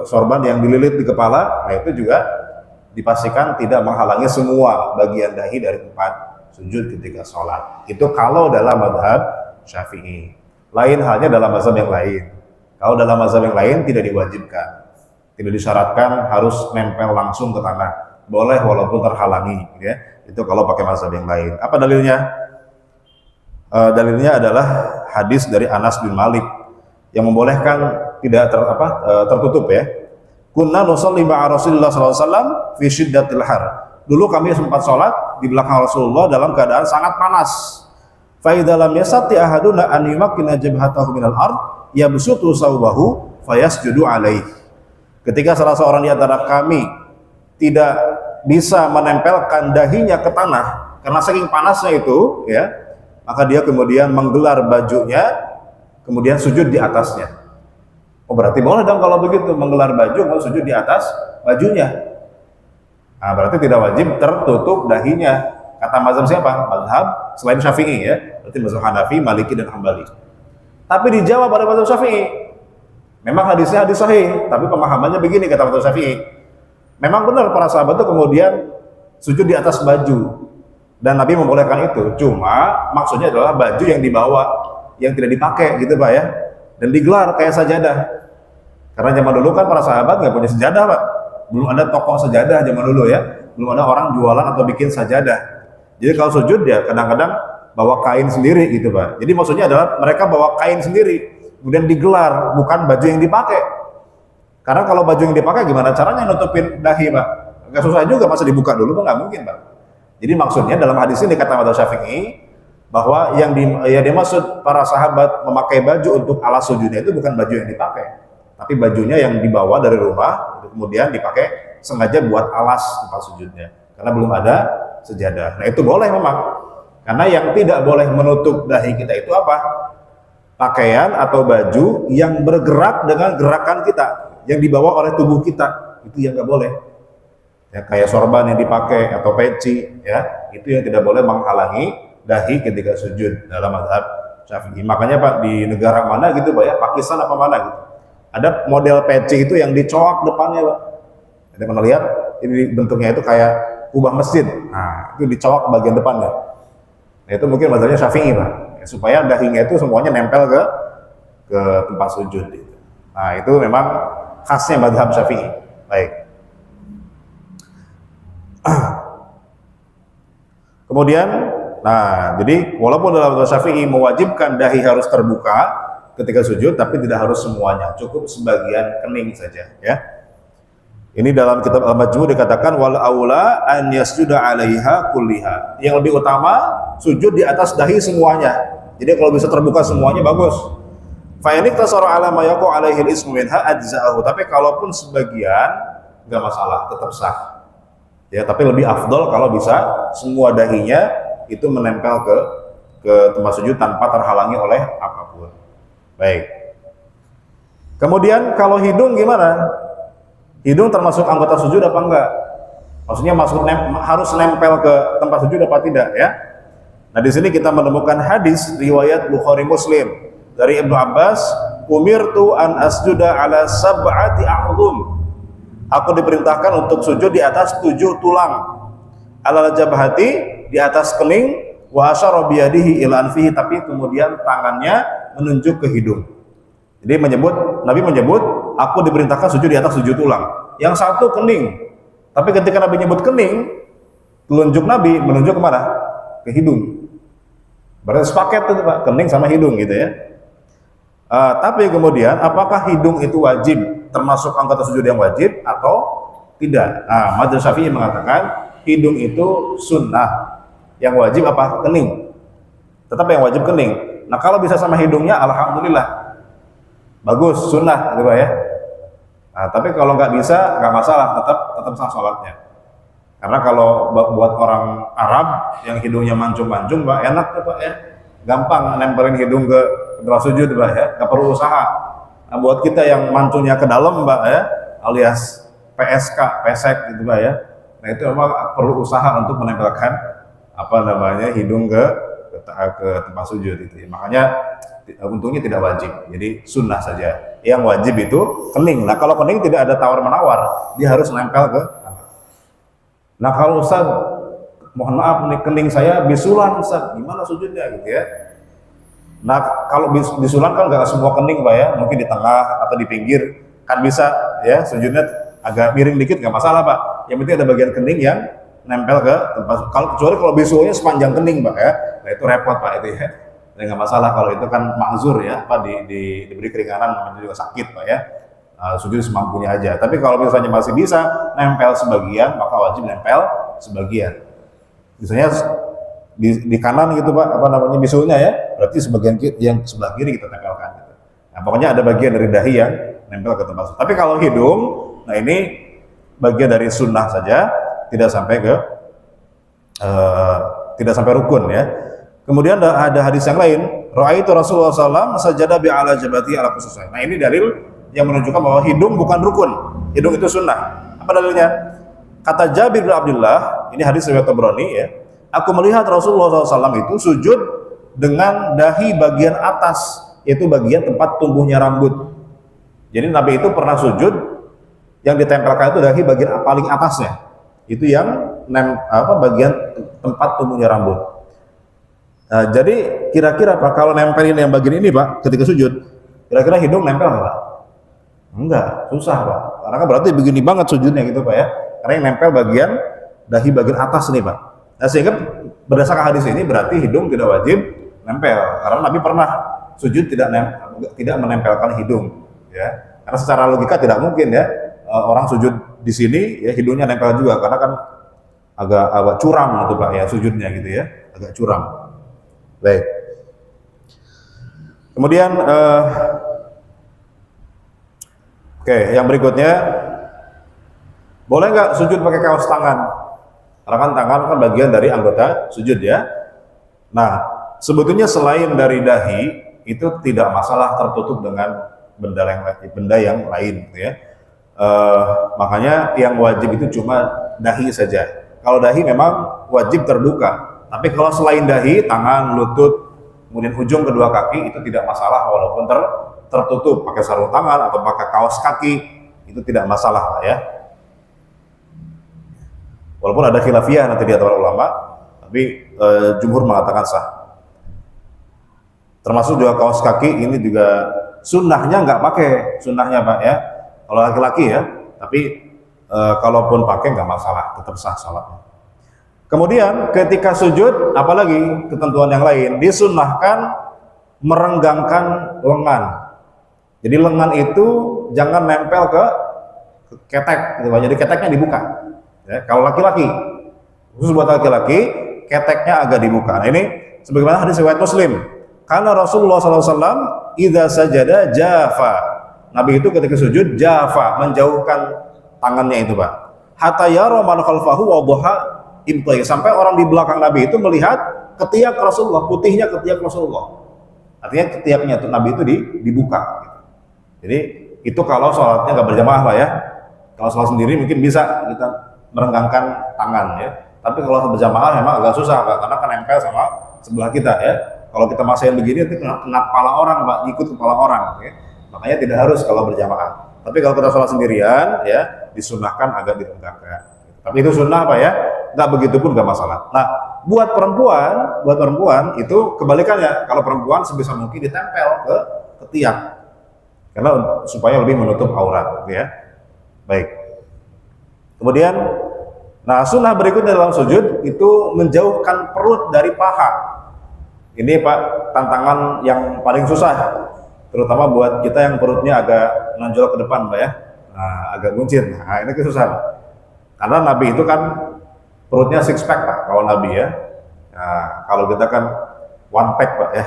sorban yang dililit di kepala, nah itu juga dipastikan tidak menghalangi semua bagian dahi dari tempat sujud ketika sholat. Itu kalau dalam mazhab Syafi'i. Lain halnya dalam mazhab yang lain. Kalau dalam mazhab yang lain tidak diwajibkan, tidak disyaratkan harus nempel langsung ke tanah. Boleh walaupun terhalangi, ya. Itu kalau pakai mazhab yang lain. Apa dalilnya? Dalilnya adalah hadis dari Anas bin Malik yang membolehkan tidak tertutup ya. Kunna nusalli ma'a Rasulullah SAW fi syiddatil har. Dulu kami sempat sholat di belakang Rasulullah dalam keadaan sangat panas. Fa idza lam yastati ahaduna an yumakkina jabhatahu minal ard yabsutu sawbahu fayasjudu alaihi. Ketika salah seorang di antara kami tidak bisa menempelkan dahinya ke tanah karena saking panasnya itu ya, maka dia kemudian menggelar bajunya kemudian sujud di atasnya. Oh berarti boleh dong kalau begitu, menggelar baju mau sujud di atas bajunya. Nah, berarti tidak wajib tertutup dahinya. Kata mazhab siapa? Mazhab selain Syafi'i ya. Berarti mazhab Hanafi, Maliki dan Hambali. Tapi dijawab pada mazhab Syafi'i. Memang hadisnya hadis sahih, tapi pemahamannya begini kata mazhab Syafi'i. Memang benar para sahabat itu kemudian sujud di atas baju dan Nabi membolehkan itu. Cuma maksudnya adalah baju yang dibawa, yang tidak dipakai gitu Pak ya. Dan digelar kayak sajadah. Karena zaman dulu kan para sahabat nggak punya sejadah Pak. Belum ada toko sejadah zaman dulu ya. Belum ada orang jualan atau bikin sajadah. Jadi kalau sujud ya kadang-kadang bawa kain sendiri gitu Pak. Jadi maksudnya adalah mereka bawa kain sendiri. Kemudian digelar, bukan baju yang dipakai. Karena kalau baju yang dipakai gimana caranya nutupin dahi Pak? Nggak susah juga, masa dibuka dulu Pak? Nggak mungkin Pak. Jadi maksudnya dalam hadis ini kata mazhab Syafi'i, bahwa yang dimaksud para sahabat memakai baju untuk alas sujudnya itu bukan baju yang dipakai, tapi bajunya yang dibawa dari rumah kemudian dipakai sengaja buat alas tempat sujudnya karena belum ada sejadah. Nah itu boleh memang, karena yang tidak boleh menutup dahi kita itu apa? Pakaian atau baju yang bergerak dengan gerakan kita, yang dibawa oleh tubuh kita, itu yang nggak boleh ya, kayak sorban yang dipakai atau peci ya, itu yang tidak boleh menghalangi dahi ketika sujud dalam mazhab Syafi'i. Makanya Pak, di negara mana gitu Pak ya, Pakistan apa mana gitu, ada model peci itu yang dicoak depannya Pak. Ada pernah lihat? Ini bentuknya itu kayak kubah masjid. Nah, itu dicoak bagian depannya. Nah, itu mungkin mazhabnya Syafi'i Pak. Ya, supaya dahinya itu semuanya nempel ke tempat sujud gitu. Nah, itu memang khasnya mazhab Syafi'i. Baik. Kemudian nah, jadi walaupun dalam mazhab Syafi'i mewajibkan dahi harus terbuka ketika sujud, tapi tidak harus semuanya, cukup sebagian kening saja ya. Ini dalam kitab Al-Majmu' dikatakan wal aula an yasjuda 'alaiha kulliha. Yang lebih utama sujud di atas dahi semuanya. Jadi kalau bisa terbuka semuanya bagus. Fa in iktasara 'ala ma yaqu 'alaihi al-ismu minha ajza'ahu. Tapi kalaupun sebagian enggak masalah, tetap sah. Ya, tapi lebih afdol kalau bisa semua dahinya itu menempel ke tempat sujud tanpa terhalangi oleh apapun. Baik. Kemudian kalau hidung gimana? Hidung termasuk anggota sujud apa enggak? Maksudnya harus nempel ke tempat sujud apa tidak ya? Nah, di sini kita menemukan hadis riwayat Bukhari Muslim dari Ibnu Abbas, "Umirtu an asjuda ala sab'ati a'dhum." Aku diperintahkan untuk sujud di atas 7 tulang. Alal jabhati, di atas kening, wa asyara biyadihi ila anfihi, tapi kemudian tangannya menunjuk ke hidung. Jadi Nabi menyebut aku diperintahkan sujud di atas 7 tulang. Yang satu kening. Tapi ketika Nabi menyebut kening, telunjuk Nabi menunjuk kemana? Ke hidung. Berarti sepaket itu Pak, kening sama hidung gitu ya. Tapi kemudian apakah hidung itu wajib, termasuk anggota sujud yang wajib atau tidak? Nah, mazhab Syafi'i mengatakan hidung itu sunnah. Yang wajib apa? Kening. Tetap yang wajib kening. Nah, kalau bisa sama hidungnya, alhamdulillah, bagus, sunnah gitu Pak ya. Nah, tapi kalau nggak bisa, nggak masalah, tetap sah sholatnya. Karena kalau buat orang Arab yang hidungnya mancung-mancung, Pak, enak tuh Pak ya. Gampang nempelin hidung ke tempat sujud, Pak ya. Nggak perlu usaha. Nah, buat kita yang mancungnya ke dalam, Pak ya, alias PSK, pesek gitu, Pak ya. Nah, itu memang perlu usaha untuk menempelkan hidung ke tempat sujud itu. Makanya untungnya tidak wajib. Jadi sunnah saja. Yang wajib itu kening. Nah, kalau kening tidak ada tawar-menawar, dia harus nempel ke. Nah, kalau Ustaz, mohon maaf nih, kening saya bisulan Ustaz, gimana sujudnya gitu ya. Nah, kalau bisulan kan nggak semua kening Pak ya, mungkin di tengah atau di pinggir kan bisa ya, sujudnya agak miring dikit nggak masalah Pak. Yang penting ada bagian kening yang nempel ke tempat. Kecuali kalau bisulnya sepanjang kening Pak ya, nah itu repot Pak itu ya. Dan nggak masalah kalau itu kan makzur ya, diberi keringanan, namanya juga sakit Pak ya. Sujud semampunya aja. Tapi kalau misalnya masih bisa nempel sebagian, maka wajib nempel sebagian. Misalnya di kanan gitu Pak, bisulnya ya, berarti sebagian yang sebelah kiri kita tempelkan. Gitu. Nah, pokoknya ada bagian dari dahi yang nempel ke tempat. Tapi kalau hidung, nah ini bagian dari sunnah saja, tidak sampai rukun ya. Kemudian ada hadis yang lain, ra'aitu Rasulullah SAW sajada bi'ala jabati ala khususnya. Nah ini dalil yang menunjukkan bahwa hidung bukan rukun, hidung itu sunnah. Apa dalilnya? Kata Jabir bin Abdullah, ini hadis riwayat Tabrani ya, aku melihat Rasulullah SAW itu sujud dengan dahi bagian atas, yaitu bagian tempat tumbuhnya rambut. Jadi Nabi itu pernah sujud, yang ditempelkan itu dahi bagian paling atasnya, itu yang bagian tempat tumbuhnya rambut. Nah, jadi kira-kira Pak, kalau nempelin yang bagian ini Pak, ketika sujud, kira-kira hidung nempel nggak Pak? Enggak, susah Pak. Karena kan berarti begini banget sujudnya gitu Pak ya. Karena yang nempel dahi bagian atas nih Pak. Nah, sehingga berdasarkan hadis ini berarti hidung tidak wajib nempel. Karena Nabi pernah sujud tidak menempelkan hidung. Ya. Karena secara logika tidak mungkin ya orang sujud di sini ya hidungnya nempel juga. Karena kan agak curam gitu Pak ya sujudnya gitu ya, agak curam. Baik. Kemudian Oke, yang berikutnya, boleh nggak sujud pakai kaos tangan? Karena kan tangan kan bagian dari anggota sujud ya. Nah, sebetulnya selain dari dahi, itu tidak masalah tertutup dengan benda yang lain, gitu ya. Makanya yang wajib itu cuma dahi saja. Kalau dahi memang wajib terbuka. Tapi kalau selain dahi, tangan, lutut, kemudian ujung kedua kaki itu tidak masalah walaupun tertutup pakai sarung tangan atau pakai kaos kaki, itu tidak masalah lah ya. Walaupun ada khilafiyah nanti di antara ulama, tapi jumhur mengatakan sah. Termasuk juga kaos kaki ini juga sunnahnya nggak pakai, sunnahnya Pak ya. Kalau laki-laki ya, tapi kalaupun pakai nggak masalah, tetap sah salatnya. Kemudian ketika sujud, apalagi ketentuan yang lain, disunnahkan merenggangkan lengan. Jadi lengan itu jangan nempel ke ketek, gitu. Jadi keteknya dibuka. Ya, kalau laki-laki, khusus buat laki-laki, keteknya agak dibuka. Nah ini sebagaimana hadis riwayat Muslim. Karena Rasulullah SAW idza sajada jafa. Nabi itu ketika sujud jafa, menjauhkan tangannya itu Pak. Hatta yara man khalfahu wa dhaha imtai. Sampai orang di belakang Nabi itu melihat ketiak Rasulullah, putihnya ketiak Rasulullah. Artinya ketiaknya itu Nabi itu dibuka. Jadi itu kalau sholatnya nggak berjamaah Pak ya. Kalau sholat sendiri mungkin bisa kita merenggangkan tangan ya. Tapi kalau berjamaah memang agak susah Pak, karena kan nempel sama sebelah kita ya. Kalau kita masih begini nanti kena kepala orang Pak, ikut kepala orang ya. Makanya tidak harus kalau berjamaah. Tapi kalau kita sholat sendirian ya disunahkan agak direnggangkan. Tapi itu sunnah Pak ya, nggak begitu pun nggak masalah. Nah buat perempuan itu kebalikannya. Kalau perempuan sebisa mungkin ditempel ke ketiak. Karena supaya lebih menutup aurat ya. Baik. Kemudian nah sunnah berikutnya dalam sujud itu menjauhkan perut dari paha. Ini Pak tantangan yang paling susah, terutama buat kita yang perutnya agak menonjol ke depan Pak ya. Nah, agak buncit. Nah, ini susah. Karena Nabi itu kan perutnya six pack Pak kalau Nabi ya. Nah, kalau kita kan one pack Pak ya.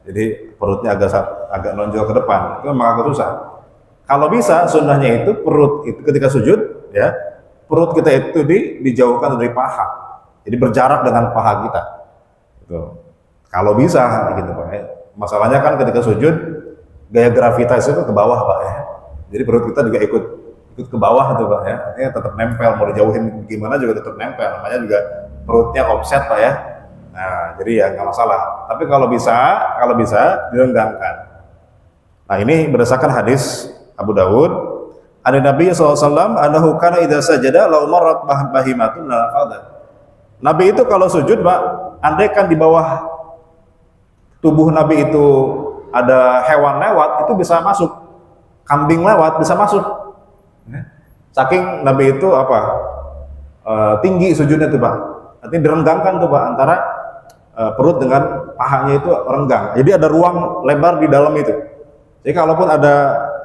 Jadi perutnya agak nonjol ke depan, itu memang agak susah. Kalau bisa sunnahnya itu perut itu ketika sujud ya perut kita itu dijauhkan dari paha. Jadi berjarak dengan paha kita. Gitu. Kalau bisa gitu Pak ya. Masalahnya kan ketika sujud gaya gravitas itu ke bawah Pak ya. Jadi perut kita juga ikut ke bawah itu Pak ya. Artinya tetap nempel, mau dijauhin gimana juga tetap nempel. Namanya juga perutnya offset Pak ya. Nah, jadi ya nggak masalah. Tapi kalau bisa direnggangkan. Nah, ini berdasarkan hadis Abu Dawud. Ada Nabi SAW, anahu kana idza sajada law marrat bahimatun la fadha. Nabi itu kalau sujud, Pak, andai kan di bawah tubuh Nabi itu ada hewan lewat, itu bisa masuk. Kambing lewat bisa masuk. Saking Nabi itu tinggi sujudnya tuh Pak. Artinya direnggangkan tuh Pak antara perut dengan pahanya itu renggang. Jadi ada ruang lebar di dalam itu. Jadi kalaupun ada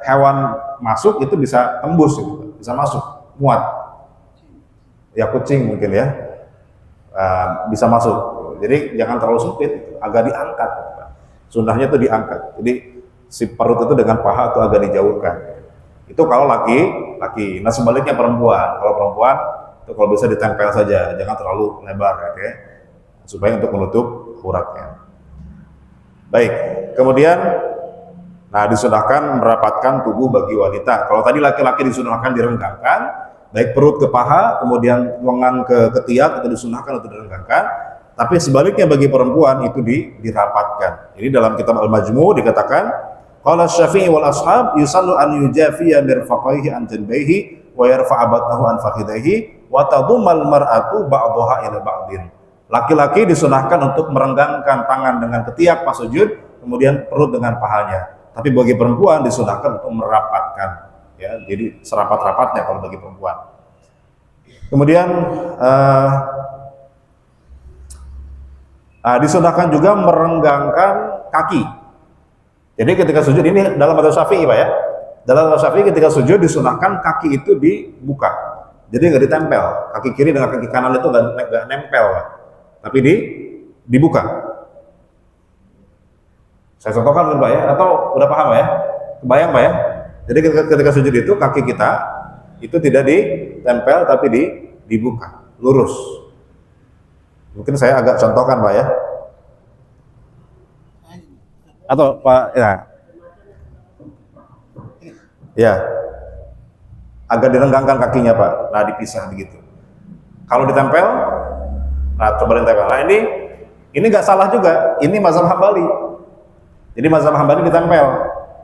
hewan masuk itu bisa tembus gitu, bisa masuk, muat. Ya kucing mungkin ya. Bisa masuk. Jadi jangan terlalu sempit, agak diangkat. Sunnahnya itu diangkat. Jadi si perut itu dengan paha itu agak dijauhkan. Itu kalau laki. Nah sebaliknya perempuan. Kalau perempuan itu kalau bisa ditempel saja, jangan terlalu lebar ya, supaya untuk menutup auratnya. Baik. Kemudian, nah disunahkan merapatkan tubuh bagi wanita. Kalau tadi laki-laki disunahkan direnggangkan, baik perut ke paha, kemudian lengan ke ketiak itu disunahkan untuk direnggangkan. Tapi sebaliknya bagi perempuan itu dirapatkan. Ini dalam kitab Al-Majmu' dikatakan, qala Syafi'i wal ashab yusallu an yujafiya mirfaqaihi an janbayhi wa yarfa'a batnahu an fakhidaihi wa tadummal mar'atu ba'daha ila ba'din. Laki-laki disunahkan untuk merenggangkan tangan dengan ketiak pas sujud, kemudian perut dengan pahanya. Tapi bagi perempuan disunahkan untuk merapatkan, ya. Jadi serapat-rapatnya kalau bagi perempuan. Kemudian disunahkan juga merenggangkan kaki. Jadi ketika sujud ini dalam mazhab Syafi'i Pak ya. Dalam mazhab Syafi'i ketika sujud disunahkan kaki itu dibuka. Jadi nggak ditempel. Kaki kiri dengan kaki kanan itu nggak nempel Pak. Tapi dibuka. Saya contohkan Pak ya, atau udah paham Pak ya? Kebayang Pak ya? Jadi ketika sujud itu kaki kita itu tidak ditempel tapi dibuka, lurus. Mungkin saya agak contohkan Pak ya. Atau Pak ya. Ya. Agak direnggangkan kakinya Pak. Nah, dipisah begitu. Kalau ditempel, nah coba ditempel. Nah, ini nggak salah juga. Ini mazhab Hambali. Jadi mazhab Hambali ditempel.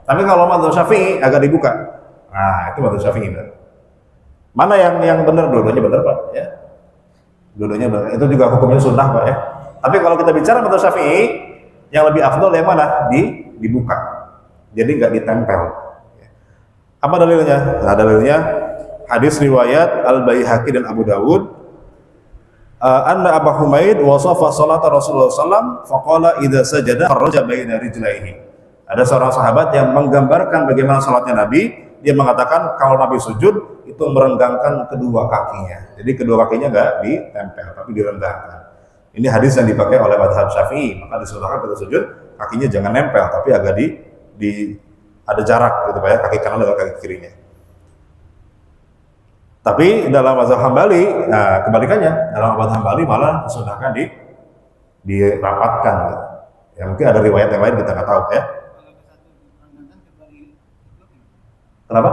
Tapi kalau mazhab Syafi'i agak dibuka. Nah, itu mazhab Syafi'i. Mana yang benar? Dua-duanya benar Pak ya. Dua-duanya benar. Itu juga hukumnya sunnah Pak ya. Tapi kalau kita bicara mazhab Syafi'i, yang lebih afdol yang mana? Dibuka. Jadi nggak ditempel. Apa dalilnya? Nah, dalilnya hadis riwayat Al-Baihaqi dan Abu Dawud. Anna Abu Humaid wasafa salat Rasulullah SAW faqala idza sajada farraja baina rijlaihi. Ada seorang sahabat yang menggambarkan bagaimana salatnya Nabi. Dia mengatakan kalau Nabi sujud itu merenggangkan kedua kakinya. Jadi kedua kakinya nggak ditempel tapi direnggangkan. Ini hadis yang dipakai oleh mazhab Syafi'i. Maka disunahkan ketika sujud kakinya jangan nempel tapi agak ada jarak gitu Pak ya, kaki kanan dengan kaki kirinya. Tapi dalam mazhab Hambali, nah kebalikannya, dalam mazhab Hambali malah disunahkan dirapatkan. Gitu. Ya mungkin ada riwayat yang lain kita nggak tahu ya. Kenapa?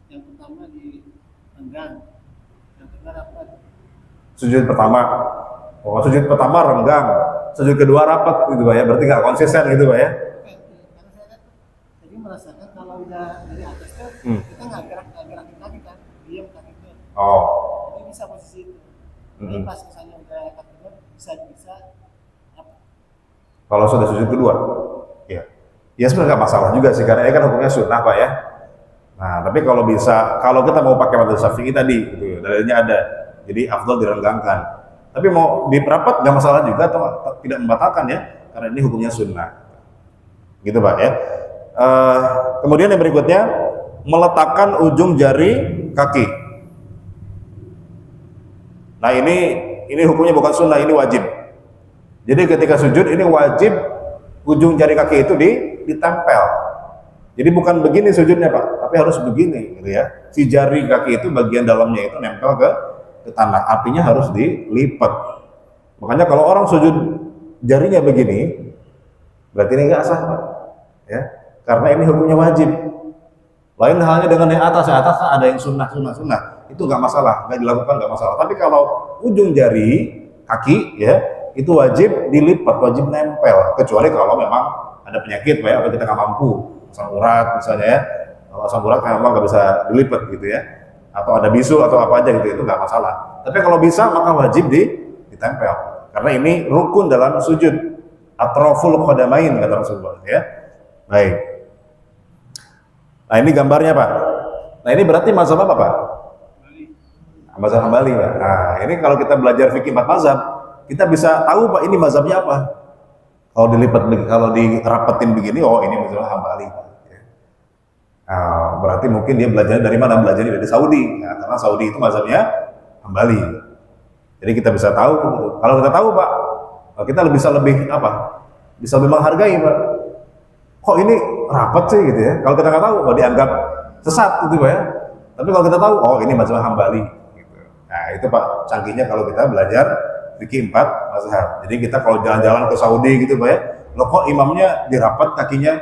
Yang pertama direnggang, yang kedua rapat. Sujud pertama, sujud pertama renggang, sujud kedua rapat gitu Pak ya, berarti nggak konsisten gitu Pak ya? Karena saya jadi merasakan kalau udah dari atas tuh kita nggak gerakin kaki kan, diam kakinya. Oh. Jadi bisa posisi itu. Jadi pas misalnya udah kakinya bisa apa? Kalau sudah sujud kedua, ya. Ya sebenarnya nggak masalah juga sih, karena ini kan hukumnya sunnah Pak ya. Nah, tapi kalau bisa, kalau kita mau pakai mazhab Syafi'i tadi, gitu, dalilnya ada. Jadi afdal direnggangkan. Tapi mau dirapat nggak masalah juga atau tidak membatalkan ya, karena ini hukumnya sunnah. Gitu Pak ya. Kemudian yang berikutnya meletakkan ujung jari kaki. Nah ini hukumnya bukan sunnah, ini wajib. Jadi ketika sujud ini wajib ujung jari kaki itu ditempel. Jadi bukan begini sujudnya Pak, tapi harus begini gitu ya. Si jari kaki itu bagian dalamnya itu nempel ke tanah, artinya harus dilipat. Makanya kalau orang sujud jarinya begini, berarti ini nggak sah Pak. Ya, karena ini hukumnya wajib. Lain halnya dengan yang atas ada yang sunnah, itu nggak masalah, nggak dilakukan nggak masalah. Tapi kalau ujung jari kaki ya itu wajib dilipat, wajib nempel, kecuali kalau memang ada penyakit Pak ya, atau kita nggak mampu, asam urat misalnya ya. Kalau asam urat kan memang nggak bisa dilipat gitu ya, atau ada bisul atau apa aja gitu, itu nggak masalah. Tapi kalau bisa maka wajib ditempel, karena ini rukun dalam sujud. Atraful qadamain kata Rasulullah ya. Baik. Nah ini gambarnya Pak. Nah ini berarti mazhab apa Pak? Mazhab Hambali Pak. Nah ini kalau kita belajar fikih 4 mazhab, kita bisa tahu Pak ini mazhabnya apa. Kalau dilipat, kalau dirapetin begini, oh ini mazhab Hambali Pak. Nah, berarti mungkin dia belajarnya dari mana? Belajarnya dari Saudi. Nah, karena Saudi itu mazhabnya Hambali. Jadi kita bisa tahu. Gitu. Kalau kita tahu Pak, kita bisa lebih apa? Bisa lebih menghargai Pak. Kok ini rapat sih gitu ya? Kalau kita nggak tahu, kalau dianggap sesat gitu Pak ya. Tapi kalau kita tahu, oh ini mazhab Hambali. Gitu. Nah itu Pak canggihnya kalau kita belajar fikih 4 mazhab. Jadi kita kalau jalan-jalan ke Saudi gitu Pak ya, loh kok imamnya dirapat kakinya?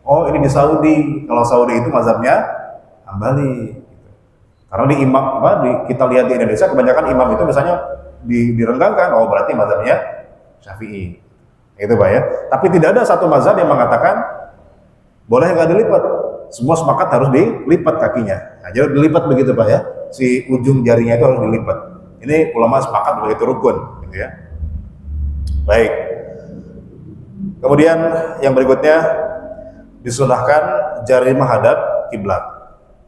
Oh ini di Saudi. Kalau Saudi itu mazhabnya Hambali. Gitu. Karena di imam kita lihat di Indonesia kebanyakan imam itu misalnya direnggangkan, oh berarti mazhabnya Syafi'i, itu Pak ya. Tapi tidak ada satu mazhab yang mengatakan boleh nggak dilipat. Semua sepakat harus dilipat kakinya. Nah, jadi dilipat begitu Pak ya. Si ujung jarinya itu harus dilipat. Ini ulama sepakat begitu rukun, gitu ya. Baik. Kemudian yang berikutnya disunahkan jari menghadap kiblat.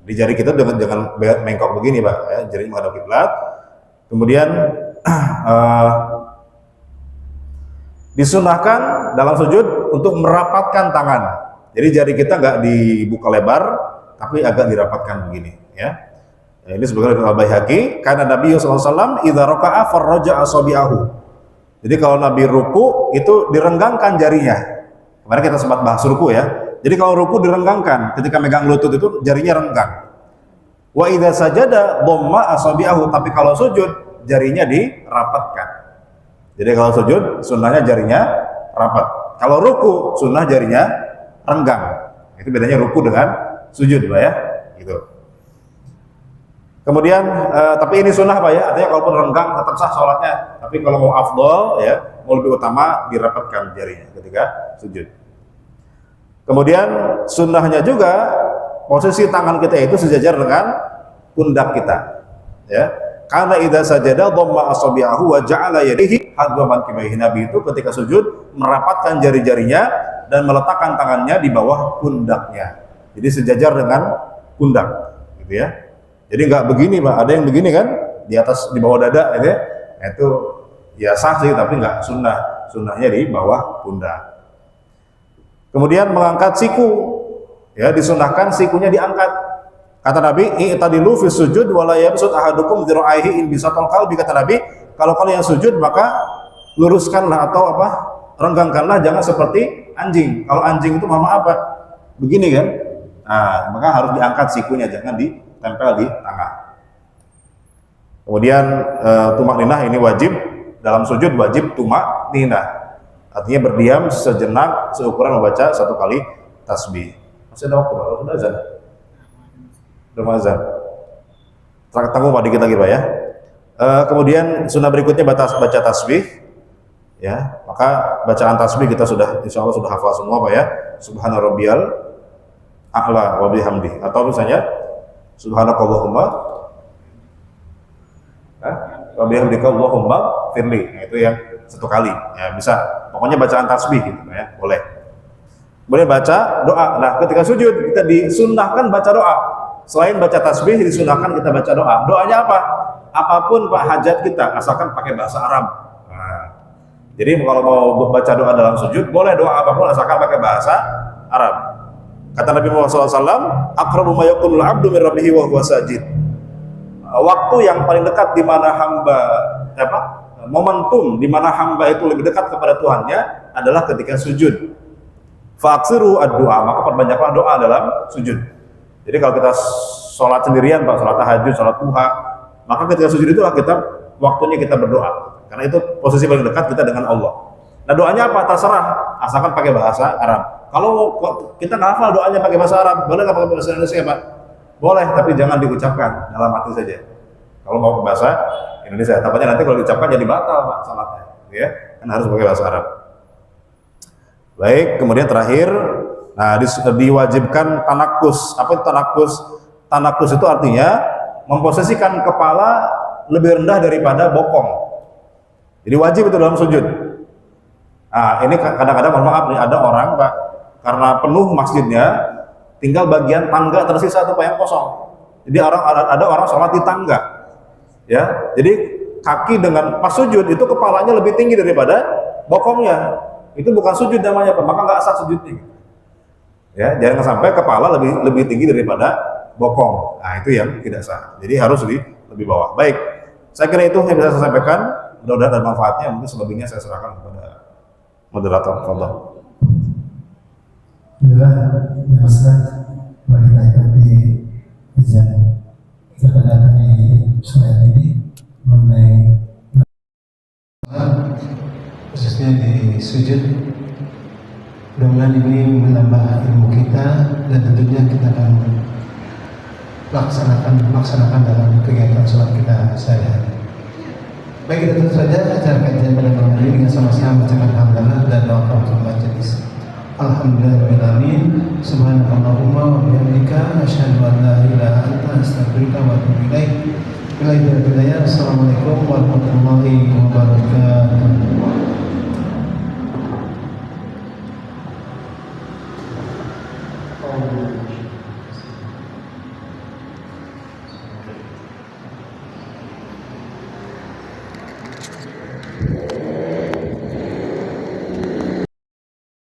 Di jari kita jangan mengkok begini Pak ya. Jari menghadap kiblat. Kemudian disunahkan dalam sujud untuk merapatkan tangan. Jadi jari kita nggak dibuka lebar, tapi agak dirapatkan begini. Ya, ini sebagai Al-Baihaqi. Karena Nabi SAW idza raka'a farraja asabi'ahu. Jadi kalau Nabi ruku itu direnggangkan jarinya. Kemarin kita sempat bahas ruku ya. Jadi kalau ruku direnggangkan, ketika megang lutut itu jarinya renggang. Wa idza sajada dhamma asabi'ahu. Tapi kalau sujud jarinya dirapatkan. Jadi kalau sujud, sunnahnya jarinya rapat. Kalau ruku, sunnah jarinya renggang. Itu bedanya ruku dengan sujud, Pak ya. Gitu. Kemudian, tapi ini sunnah Pak ya. Artinya kalaupun renggang tetap sah sholatnya. Tapi kalau mau afdol, ya, mau lebih utama dirapatkan jarinya ketika sujud. Kemudian sunnahnya juga posisi tangan kita itu sejajar dengan pundak kita. Ya. Karena idza sajada dhamma asabi'ahu wa ja'ala yadihi hadwa mankibaihi. Nabi itu ketika sujud merapatkan jari-jarinya dan meletakkan tangannya di bawah pundaknya. Jadi sejajar dengan pundak, gitu ya. Jadi nggak begini Pak, ada yang begini kan di atas di bawah dada gitu ya. Nah, itu ya sah sih tapi nggak sunnah. Sunnahnya di bawah pundak. Kemudian mengangkat siku. Ya, disunahkan sikunya diangkat. Kata Nabi, i'tadilu fi sujud wa la yabsut ahadukum dhira'aihi in bisatal qalbi. Kata Nabi, kalau kalian sujud maka luruskanlah atau apa? Renggangkanlah, jangan seperti anjing. Kalau anjing itu maaf apa? Begini kan? Nah, maka harus diangkat sikunya, jangan ditempel di tangan. Kemudian tumak ninah ini wajib dalam sujud, wajib tumak ninah. Artinya berdiam sejenak seukuran membaca 1 kali tasbih. Masih ada waktu Pak, sudah azan. Ramazan. Tunggu Pak dikit lagi Pak ya. Kemudian sunnah berikutnya baca tasbih. Ya, maka bacaan tasbih kita sudah insya Allah sudah hafal semua Pak ya. Subhana rabbiyal a'la wa bihamdi. Atau misalnya subhanakallahumma wa bihamdika Allahumma firli. Nah, itu yang 1 kali. Ya, bisa. Pokoknya bacaan tasbih gitu Pak ya. Boleh. Kemudian baca doa. Nah, ketika sujud kita disunnahkan baca doa. Selain baca tasbih, disunahkan kita baca doa. Doanya apa? Apapun Pak hajat kita, asalkan pakai bahasa Arab. Nah, jadi kalau mau baca doa dalam sujud, boleh doa apapun asalkan pakai bahasa Arab. Kata Nabi Muhammad SAW, aqrabu ma yakunul abdu min rabbihi wa huwa sajid. Waktu yang paling dekat di mana hamba, momentum di mana hamba itu lebih dekat kepada Tuhannya adalah ketika sujud. Fa'aksiru ad-du'a, maka perbanyaklah doa dalam sujud. Jadi kalau kita sholat sendirian, Pak, sholat tahajud, sholat duha, maka ketika sujud itulah waktunya kita berdoa. Karena itu posisi paling dekat kita dengan Allah. Nah doanya apa? Terserah, asalkan pakai bahasa Arab. Kalau kita nggak hafal doanya pakai bahasa Arab, boleh nggak pakai bahasa Indonesia, Pak? Boleh, tapi jangan diucapkan dalam hati saja. Kalau mau ke bahasa Indonesia, takutnya nanti kalau diucapkan jadi batal, Pak, salatnya. Ya, kan harus pakai bahasa Arab. Baik, kemudian terakhir, nah diwajibkan tanakus. Apa itu tanakus? Tanakus itu artinya memposisikan kepala lebih rendah daripada bokong. Jadi wajib itu dalam sujud. Nah, ini kadang-kadang mohon maaf nih, ada orang, Pak, karena penuh masjidnya, tinggal bagian tangga tersisa tuh Pak yang kosong. Jadi ada orang sholat di tangga. Ya, jadi kaki dengan pas sujud itu kepalanya lebih tinggi daripada bokongnya. Itu bukan sujud namanya, Pak, maka nggak sah sujudnya. Ya, jangan sampai kepala lebih tinggi daripada bokong. Nah, itu yang tidak sah. Jadi harus lebih bawah. Baik, saya kira itu yang bisa saya sampaikan. Mudah-mudahan ada manfaatnya. Mungkin selebihnya saya serahkan kepada moderator. Fadhil. Alhamdulillah, ya Ustaz, bagi kami kajian kita pada hari sore ini mengenai khususnya di sujud. Mudah-mudahan ini menambah ilmu kita dan tentunya kita akan melaksanakan dalam kegiatan sholat kita sehari-hari. Baik, kita tentu saja acara kajian pada malam ini dengan sama-sama bacakan hamdalah dan doa kafaratul majelis. Alhamdulillahirrahmanirrahim. Subhanakallahumma wa bihamdika asyhadu an la ilaha illa anta astaghfiruka wa atubu ilaik. Assalamualaikum warahmatullahi wabarakatuh.